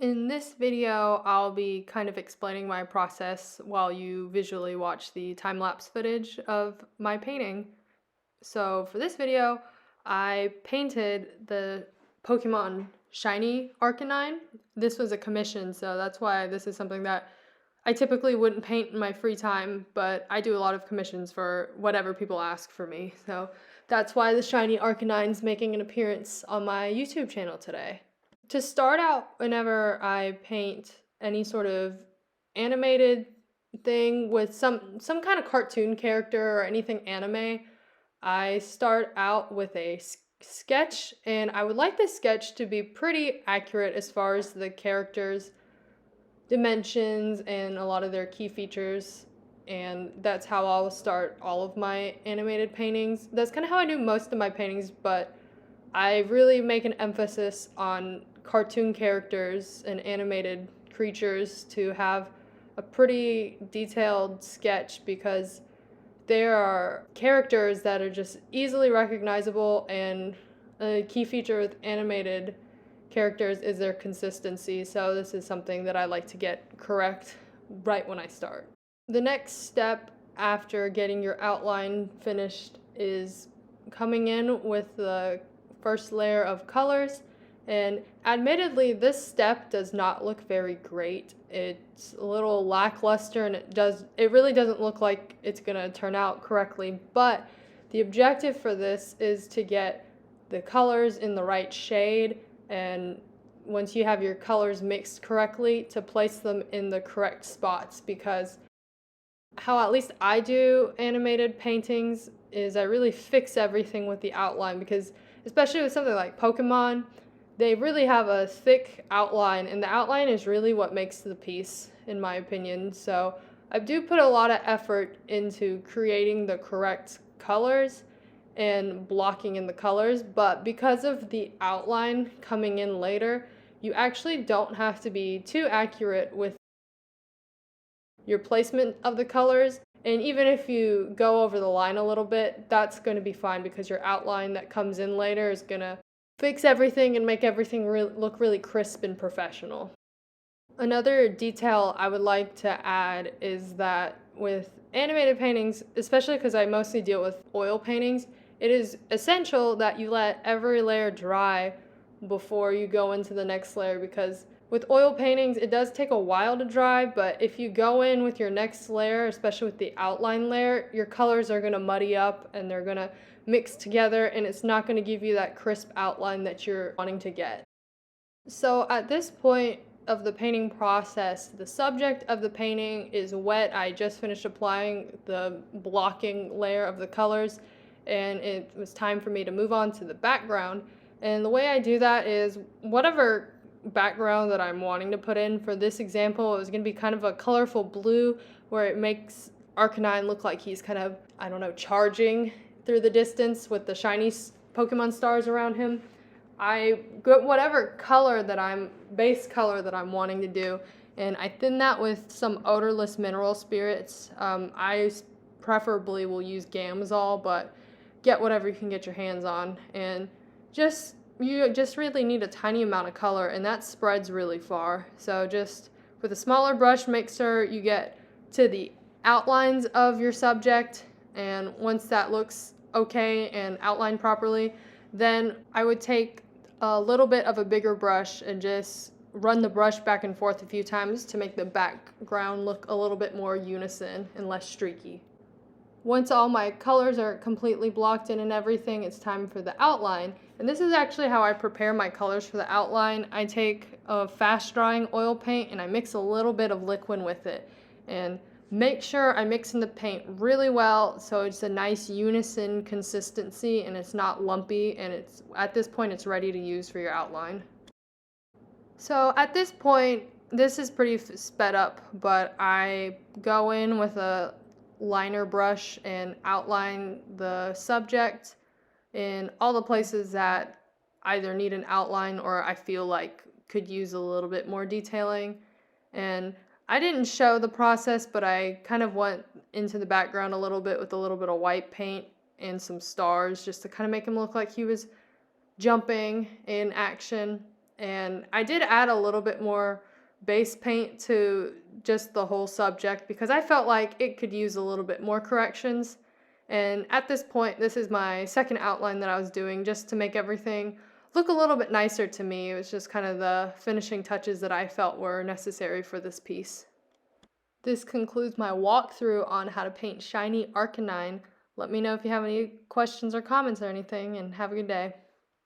In this video, I'll be kind of explaining my process while you visually watch the time-lapse footage of my painting. So for this video, I painted the Pokemon Shiny Arcanine. This was a commission, so that's why this is something that I typically wouldn't paint in my free time, but I do a lot of commissions for whatever people ask for me. So that's why the Shiny Arcanine's making an appearance on my YouTube channel today. To start out, whenever I paint any sort of animated thing with some kind of cartoon character or anything anime, I start out with a sketch, and I would like this sketch to be pretty accurate as far as the characters' dimensions and a lot of their key features, and that's how I'll start all of my animated paintings. That's kind of how I do most of my paintings, but I really make an emphasis on cartoon characters and animated creatures to have a pretty detailed sketch, because there are characters that are just easily recognizable, and a key feature with animated characters is their consistency, so this is something that I like to get correct right when I start. The next step after getting your outline finished is coming in with the first layer of colors, and admittedly this step does not look very great. It's a little lackluster, and it really doesn't look like it's gonna turn out correctly, but the objective for this is to get the colors in the right shade, and once you have your colors mixed correctly, to place them in the correct spots, because how at least I do animated paintings is I really fix everything with the outline, because especially with something like Pokemon, they really have a thick outline, and the outline is really what makes the piece, in my opinion. So I do put a lot of effort into creating the correct colors and blocking in the colors, but because of the outline coming in later, you actually don't have to be too accurate with your placement of the colors. And even if you go over the line a little bit, that's going to be fine, because your outline that comes in later is going to fix everything and make everything look really crisp and professional. Another detail I would like to add is that with animated paintings, especially because I mostly deal with oil paintings, it is essential that you let every layer dry before you go into the next layer, because with oil paintings, it does take a while to dry, but if you go in with your next layer, especially with the outline layer, your colors are going to muddy up and they're going to mix together, and it's not going to give you that crisp outline that you're wanting to get. So at this point of the painting process, the subject of the painting is wet. I just finished applying the blocking layer of the colors, and it was time for me to move on to the background. And the way I do that is whatever background that I'm wanting to put in. For this example, it was going to be kind of a colorful blue where it makes Arcanine look like he's kind of, I don't know, charging through the distance with the shiny Pokemon stars around him. I get whatever base color that I'm wanting to do, and I thin that with some odorless mineral spirits. I preferably will use Gamblin, but get whatever you can get your hands on, and you just really need a tiny amount of color, and that spreads really far. So just with a smaller brush, make sure you get to the outlines of your subject, and once that looks okay and outlined properly, then I would take a little bit of a bigger brush and just run the brush back and forth a few times to make the background look a little bit more unison and less streaky. Once all my colors are completely blocked in and everything, it's time for the outline. And this is actually how I prepare my colors for the outline. I take a fast drying oil paint and I mix a little bit of Liquin with it. And make sure I mix in the paint really well so it's a nice unison consistency and it's not lumpy, and at this point it's ready to use for your outline. So at this point, this is pretty sped up, but I go in with a liner brush and outline the subject in all the places that either need an outline or I feel like could use a little bit more detailing. And I didn't show the process, but I kind of went into the background a little bit with a little bit of white paint and some stars just to kind of make him look like he was jumping in action. And I did add a little bit more base paint to just the whole subject because I felt like it could use a little bit more corrections. And at this point, this is my second outline that I was doing just to make everything look a little bit nicer to me. It was just kind of the finishing touches that I felt were necessary for this piece. This concludes my walkthrough on how to paint Shiny Arcanine. Let me know if you have any questions or comments or anything, and have a good day.